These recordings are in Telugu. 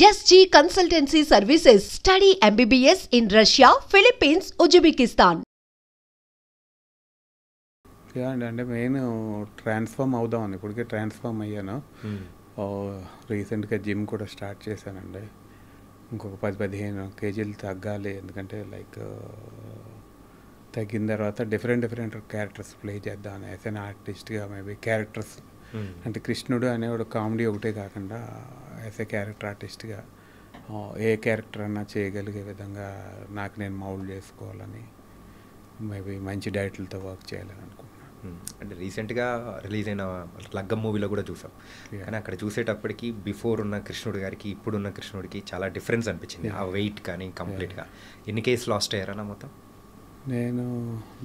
SG Consultancy Services. Study MBBS in Russia, Philippines, Uzbekistan. అంటే మెయిన్ ట్రాన్స్ఫార్మ్ అవుదామని ఇప్పటికే ట్రాన్స్ఫార్మ్ అయ్యాను. రీసెంట్గా జిమ్ కూడా స్టార్ట్ చేశానండి. ఇంకొక 10-15 కేజీలు తగ్గాలి. ఎందుకంటే తగ్గిన తర్వాత డిఫరెంట్ క్యారెక్టర్స్ ప్లే చేద్దామని యాజ్ అన్ ఆర్టిస్ట్గా మేబీ క్యారెక్టర్స్ అంటే కృష్ణుడు అనేవాడు కామెడీ ఒకటే కాకుండా యాజ్ ఏ క్యారెక్టర్ ఆర్టిస్ట్గా ఏ క్యారెక్టర్ అన్నా చేయగలిగే విధంగా నాకు నేను మౌల్డ్ చేసుకోవాలని మేబీ మంచి డైరెక్టర్లతో వర్క్ చేయాలని అనుకుంటున్నాను. అంటే రీసెంట్గా రిలీజ్ అయిన లగ్గం మూవీలో కూడా చూసాం. కానీ అక్కడ చూసేటప్పటికి బిఫోర్ ఉన్న కృష్ణుడి గారికి ఇప్పుడున్న కృష్ణుడికి చాలా డిఫరెన్స్ అనిపించింది. ఆ వెయిట్ కానీ కంప్లీట్గా. ఎన్ని కేసు లాస్ట్ అయ్యారన్నా మొత్తం? నేను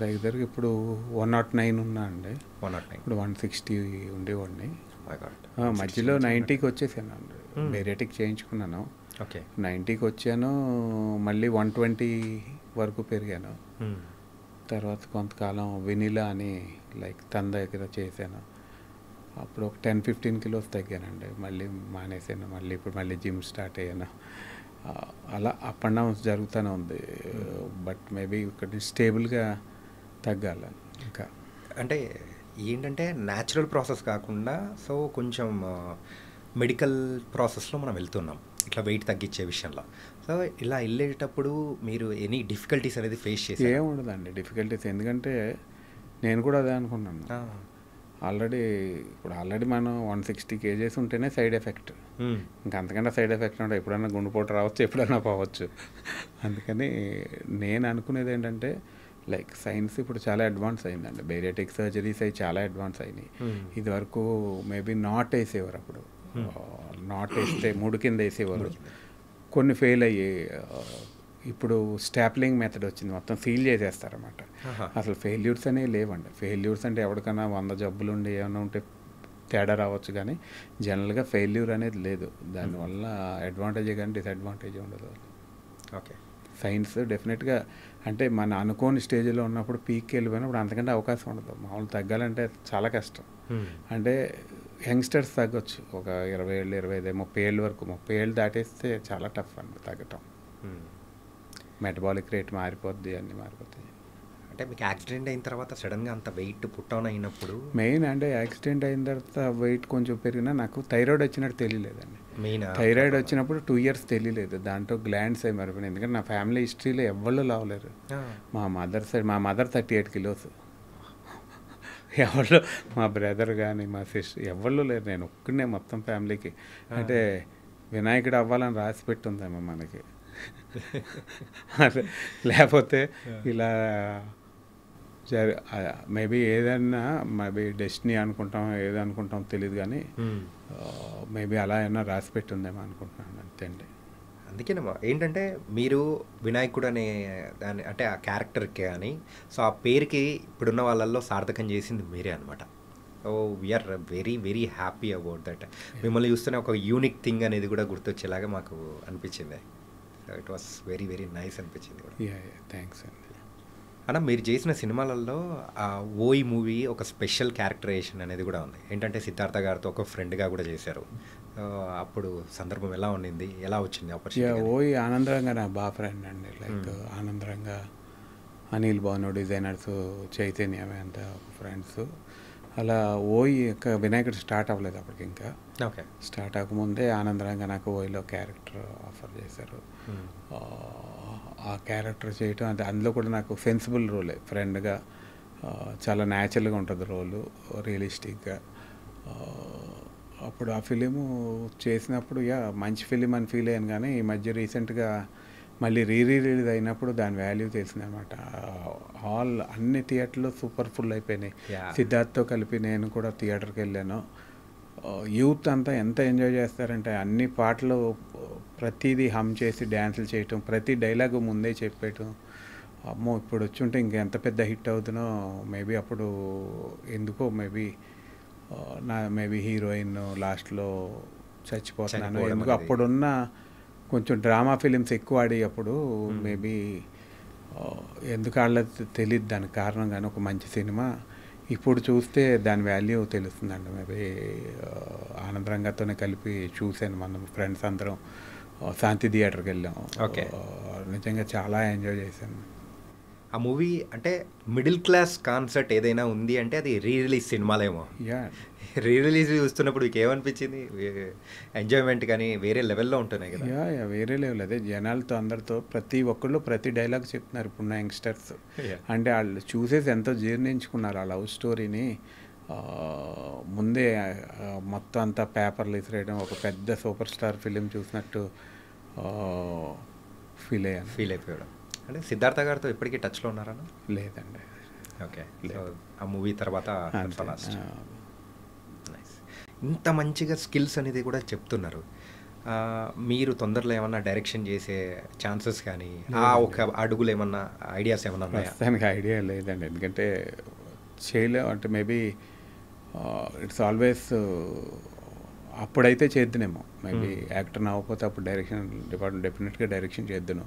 దగ్గరికి ఇప్పుడు 109 ఉన్నా అండి. 109 ఇప్పుడు 160 ఉండేవాడిని. మధ్యలో 90కి వచ్చేసాను అండి. బేరేటిక్ చేయించుకున్నాను. ఓకే, 90కి వచ్చాను. మళ్ళీ 120 వరకు పెరిగాను. తర్వాత కొంతకాలం వెనిలా అని తన దగ్గర చేశాను. అప్పుడు ఒక 10-15 కిలోస్ తగ్గానండి. మళ్ళీ మానేసాను. ఇప్పుడు మళ్ళీ జిమ్ స్టార్ట్ అయ్యాను. అలా అప్ అండ్ డౌన్స్ జరుగుతూనే ఉంది. బట్ మేబీ ఇక్కడ స్టేబుల్గా తగ్గాలి. ఇంకా అంటే ఏంటంటే న్యాచురల్ ప్రాసెస్ కాకుండా సో కొంచెం మెడికల్ ప్రాసెస్లో మనం వెళ్తున్నాం ఇట్లా వెయిట్ తగ్గించే విషయంలో. సో ఇలా వెళ్ళేటప్పుడు మీరు ఎనీ డిఫికల్టీస్ అనేది ఫేస్ చేసి? ఏముండదండి డిఫికల్టీస్. ఎందుకంటే నేను కూడా అదే అనుకున్నాను. ఆల్రెడీ మనం 160 కేజెస్ ఉంటేనే సైడ్ ఎఫెక్ట్. ఇంకా అంతకంటే సైడ్ ఎఫెక్ట్ ఉంటే ఎప్పుడైనా గుండెపోటు రావచ్చు, ఎప్పుడైనా పోవచ్చు. అందుకని నేను అనుకునేది ఏంటంటే సైన్స్ ఇప్పుడు చాలా అడ్వాన్స్ అయిందండి. బేరియాట్రిక్ సర్జరీస్ అవి చాలా అడ్వాన్స్ అయినాయి. ఇది వరకు మేబీ నాట్ వేసేవారు. అప్పుడు నాట్ వేస్తే 3 కింద వేసేవారు. కొన్ని ఫెయిల్ అయ్యాయి. ఇప్పుడు స్టాప్లింగ్ మెథడ్ వచ్చింది. మొత్తం సీల్ చేసేస్తారన్నమాట. అసలు ఫెయిల్యూర్స్ అనేవి లేవండి. ఫెయిల్యూర్స్ అంటే ఎవరికైనా 100 జబ్బులు ఉండి ఏమైనా ఉంటే తేడా రావచ్చు, కానీ జనరల్గా ఫెయిల్యూర్ అనేది లేదు. దానివల్ల అడ్వాంటేజ్ కానీ డిసడ్వాంటేజ్ ఉండదు. ఓకే, సైన్స్ డెఫినెట్గా అంటే మన అనుకోని స్టేజ్లో ఉన్నప్పుడు పీక్కి వెళ్ళిపోయినప్పుడు అంతకంటే అవకాశం ఉండదు. మామూలు తగ్గాలంటే చాలా కష్టం. అంటే యంగ్స్టర్స్ తగ్గొచ్చు ఒక 20 ఏళ్ళు, 25, 30 ఏళ్ళ వరకు. 30 ఏళ్ళు దాటేస్తే చాలా టఫ్ అండి తగ్గటం. మెటబాలిక్ రేట్ మారిపోద్ది, అన్నీ మారిపోతాయి. అంటే మీకు యాక్సిడెంట్ అయిన తర్వాత సడన్గా అంత వెయిట్ పుట్ ఆన్ అయినప్పుడు మెయిన్ అంటే యాక్సిడెంట్ అయిన తర్వాత వెయిట్ కొంచెం పెరిగినా నాకు థైరాయిడ్ వచ్చినట్టు తెలియలేదండి. మెయిన్ థైరాయిడ్ వచ్చినప్పుడు 2 years తెలియలేదు. దాంట్లో గ్లాండ్స్ అవి మారిపోయినాయి. ఎందుకంటే నా ఫ్యామిలీ హిస్టరీలో ఎవ్వళ్ళు లావలేరు. మా మదర్ 38 kilos. ఎవరు మా బ్రదర్ కానీ మా సిస్టర్ ఎవరు లేరు. నేను ఒక్కడే మొత్తం ఫ్యామిలీకి. అంటే వినాయకుడు అవ్వాలని రాసి పెట్టుందేమో మనకి. లేకపోతే ఇలా మేబీ ఏదన్నా మేబీ డెస్టినీ అనుకుంటాం, ఏదనుకుంటాం తెలియదు, కానీ మేబీ అలా ఏమన్నా రాసి పెట్టుందేమో అనుకుంటున్నాను. అంతే అండి. అందుకేనమ్మా ఏంటంటే మీరు వినాయకుడు అనే దాని అంటే ఆ క్యారెక్టర్కి కానీ సో ఆ పేరుకి ఇప్పుడున్న వాళ్ళల్లో సార్థకం చేసింది మీరే అనమాట. So we are very happy about that. మిమ్మల్ని చూస్తూనే ఒక యూనిక్ థింగ్ అనేది కూడా గుర్తొచ్చేలాగా మాకు అనిపించింది. So it was very nice అనిపించింది కూడా. థ్యాంక్స్ అండి. అన్న మీరు చేసిన సినిమాలలో ఆ ఓయి మూవీ ఒక స్పెషల్ క్యారెక్టరైజేషన్ అనేది కూడా ఉంది. ఏంటంటే సిద్ధార్థ గారితో ఒక ఫ్రెండ్గా కూడా చేశారు. అప్పుడు సందర్భం ఎలా ఉండింది, ఎలా వచ్చింది ఆపర్చునిటీ? ఓయి ఆనందరంగా నా బాగా ఫ్రెండ్ అండి. ఆనందరంగా అనిల్ భాను డిజైనర్స్, చైతన్య అంతా ఫ్రెండ్స్. అలా ఓయి వినాయకుడు స్టార్ట్ అవ్వలేదు అప్పటికి. ఇంకా ఓకే, స్టార్ట్ అవ్వకముందే ఆనందరంగా నాకు ఓయిలో క్యారెక్టర్ ఆఫర్ చేశారు. ఆ క్యారెక్టర్ చేయటం అంటే అందులో కూడా నాకు సెన్సిబుల్ రోలే. ఫ్రెండ్గా చాలా న్యాచురల్గా ఉంటుంది రోలు, రియలిస్టిక్గా. అప్పుడు ఆ ఫిలిము చేసినప్పుడు మంచి ఫిలిం అని ఫీల్ అయ్యాను. కానీ ఈ మధ్య రీసెంట్గా మళ్ళీ రిలీజ్ అయినప్పుడు దాని వాల్యూ తెలిసింది అనమాట. అన్ని థియేటర్లు సూపర్ ఫుల్ అయిపోయినాయి. సిద్ధార్థ్తో కలిపి నేను కూడా థియేటర్కి వెళ్ళాను. యూత్ అంతా ఎంత ఎంజాయ్ చేస్తారంటే అన్ని పాటలు ప్రతిదీ హమ్ చేసి డ్యాన్సులు చేయటం, ప్రతి డైలాగు ముందే చెప్పేయటం. అమ్మో ఇప్పుడు వచ్చి ఉంటే ఇంకెంత పెద్ద హిట్ అవుతుందో. మేబీ అప్పుడు ఎందుకో మేబీ హీరోయిన్ లాస్ట్లో చచ్చిపోతున్నాను ఎందుకు. అప్పుడున్న కొంచెం డ్రామా ఫిలిమ్స్ ఎక్కువ ఆడి అప్పుడు మేబీ ఎందుకు ఆడలేదు తెలియదు దానికి కారణం. కానీ ఒక మంచి సినిమా ఇప్పుడు చూస్తే దాని వాల్యూ తెలుస్తుందండి. మేబీ ఆనందరంగతోనే కలిపి చూశాను. మనం ఫ్రెండ్స్ అందరం శాంతి థియేటర్కి వెళ్ళాం. ఓకే. నిజంగా చాలా ఎంజాయ్ చేశాను. ఆ మూవీ అంటే మిడిల్ క్లాస్ కాన్సెప్ట్ ఏదైనా ఉంది అంటే అది రీ రిలీజ్ సినిమాలేమో. యా రీ రిలీజ్ చూస్తున్నప్పుడు మీకు ఏమనిపించింది? ఎంజాయ్మెంట్ కానీ వేరే లెవెల్లో ఉంటున్నాయి కదా. యా యా వేరే లెవెల్. అదే జనాలతో అందరితో ప్రతి ఒక్కళ్ళు ప్రతి డైలాగ్ చెప్తున్నారు ఇప్పుడున్న యంగ్స్టర్స్. అంటే వాళ్ళు చూసేసి ఎంతో జీర్ణించుకున్నారు ఆ లవ్ స్టోరీని. ముందే మొత్తం అంతా పేపర్లు ఇసిరేయడం, ఒక పెద్ద సూపర్ స్టార్ ఫిలిం చూసినట్టు ఫీల్ అయిపోయాడు. అంటే సిద్ధార్థ గారితో ఇప్పటికీ టచ్లో ఉన్నారా? లేదండి. ఓకే. ఆ మూవీ తర్వాత లాస్ట్. నైస్. ఇంత మంచిగా స్కిల్స్ అనేది కూడా చెప్తున్నారు. మీరు తొందరలో ఏమన్నా డైరెక్షన్ చేసే ఛాన్సెస్ కానీ ఒక అడుగులు ఏమన్నా ఐడియాస్ ఏమన్నా ఉన్నాయా? దానికి ఐడియా లేదండి. ఎందుకంటే చేయలేము. అంటే మేబీ ఇట్స్ ఆల్వేస్ అప్పుడైతే చేద్దునేమో. మేబీ యాక్టర్ అవ్వకపోతే అప్పుడు డైరెక్షన్ డిపార్ట్మెంట్ డెఫినెట్గా డైరెక్షన్ చేద్దును.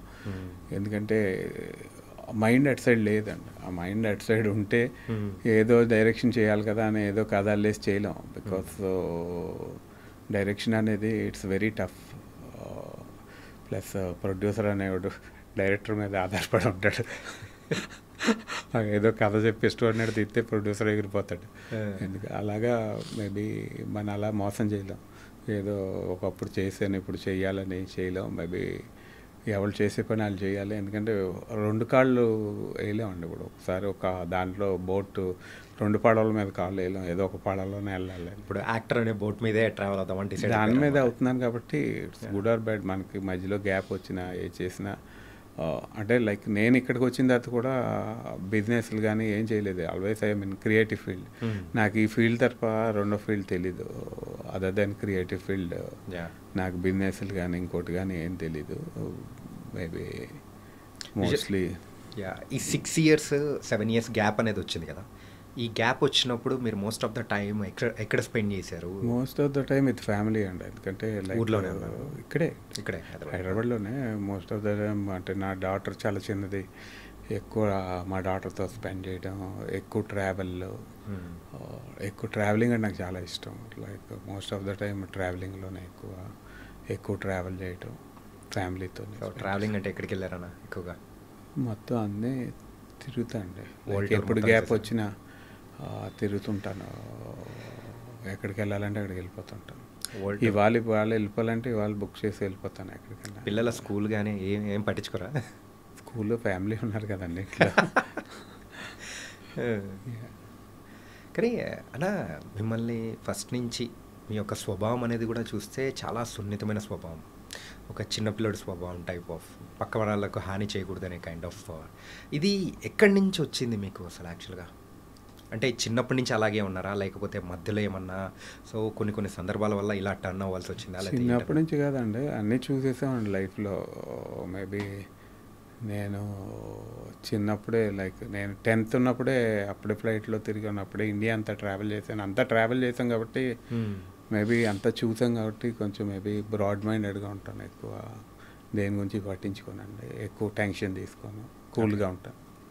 ఎందుకంటే మైండ్ అట్ సైడ్ లేదండి. ఆ మైండ్ అట్ సైడ్ ఉంటే ఏదో డైరెక్షన్ చేయాలి కదా అని ఏదో కథ అల్లేసి చేయలేం. బికాస్ డైరెక్షన్ అనేది it's very tough. Plus producer అనేవాడు డైరెక్టర్ మీద ఆధారపడి ఉంటాడు. ఏదో కథ చెప్పి ఇష్టపడినట్టు తీస్తే ప్రొడ్యూసర్ ఎగిరిపోతాడు. ఎందుకు అలాగా మేబీ మన అలా మోసం చేయలేం. ఏదో ఒకప్పుడు చేసాను ఇప్పుడు చేయాలని చేయలేం. మేబీ ఎవరు చేసే పని వాళ్ళు చేయాలి. ఎందుకంటే 2 కాళ్ళు వేయలేమండి. ఇప్పుడు ఒకసారి ఒక దాంట్లో బోటు 2 పడవల మీద కాళ్ళు వేయలేం. ఏదో ఒక పడవలోనే వెళ్ళాలి. ఇప్పుడు యాక్టర్ అనే బోట్ మీదే ట్రావెల్ అవుతామంటే దాని మీద అవుతున్నాను కాబట్టి ఇట్స్ గుడ్ ఆర్ బ్యాడ్. మనకి మధ్యలో గ్యాప్ వచ్చినా ఏ చేసినా అంటే లైక్ నేను ఇక్కడికి వచ్చిన తర్వాత కూడా బిజినెస్లు కానీ ఏం చేయలేదు. Always I mean creative field. నాకు ఈ ఫీల్డ్ తప్ప రెండో ఫీల్డ్ తెలీదు. Other than creative field. నాకు బిజినెస్లు కానీ ఇంకోటి కానీ ఏం తెలీదు. మేబీ మోస్ట్లీ ఈ 6 years 7 years గ్యాప్ అనేది వచ్చింది కదా. ఈ గ్యాప్ వచ్చినప్పుడు మీరు మోస్ట్ ఆఫ్ ద టైం ఎక్కడ స్పెండ్ చేశారు? Most of the time with family అండి. ఎందుకంటే ఊర్లోనే ఇక్కడే హైదరాబాద్లోనే మోస్ట్ ఆఫ్ ద టైం. అంటే నా డాటర్ చాలా చిన్నది. ఎక్కువ మా డాటర్తో స్పెండ్ చేయడం, ఎక్కువ ట్రావెలింగ్ అంటే నాకు చాలా ఇష్టం. Like most of the time ట్రావెలింగ్లోనే ఎక్కువ ట్రావెల్ చేయటం ఫ్యామిలీతో. ట్రావెలింగ్ అంటే ఎక్కడికి వెళ్ళారన్నా ఎక్కువగా? మొత్తం అన్నీ తిరుగుతాండి. ఎప్పుడు గ్యాప్ వచ్చినా తిరుగుతుంటాను. ఎక్కడికి వెళ్ళాలంటే అక్కడికి వెళ్ళిపోతుంటాను. ఇవాళ వెళ్ళిపోవాలంటే ఇవాళ బుక్ చేసి వెళ్ళిపోతాను ఎక్కడికైనా. పిల్లల స్కూల్ కానీ ఏం పట్టించుకోరా? స్కూల్లో ఫ్యామిలీ ఉన్నారు కదండి ఇట్లా. కానీ అలా మిమ్మల్ని ఫస్ట్ నుంచి మీ యొక్క స్వభావం అనేది కూడా చూస్తే చాలా సున్నితమైన స్వభావం. ఒక చిన్నపిల్లడి స్వభావం టైప్ ఆఫ్ పక్క వాళ్ళకు హాని చేయకూడదనే కైండ్ ఆఫ్. ఇది ఎక్కడి నుంచి వచ్చింది మీకు అసలు యాక్చువల్గా? అంటే చిన్నప్పటి నుంచి అలాగే ఉన్నారా, లేకపోతే మధ్యలో ఏమన్నా కొన్ని సందర్భాల వల్ల ఇలా టర్న్ అవ్వాల్సి వచ్చిందా? చిన్నప్పటి నుంచి కాదండి, అన్నీ చూసేసామండి లైఫ్లో. మేబీ నేను చిన్నప్పుడే లైక్ నేను 10th ఉన్నప్పుడే అప్పుడే ఫ్లైట్లో తిరిగి ఉన్నప్పుడే ఇండియా అంతా ట్రావెల్ చేసాం కాబట్టి మేబీ అంతా చూసాం కాబట్టి కొంచెం మేబీ బ్రాడ్ మైండెడ్గా ఉంటాను. ఎక్కువ దేని గురించి పట్టించుకోనండి. ఎక్కువ టెన్షన్ తీసుకోను. కూల్గా ఉంటాను.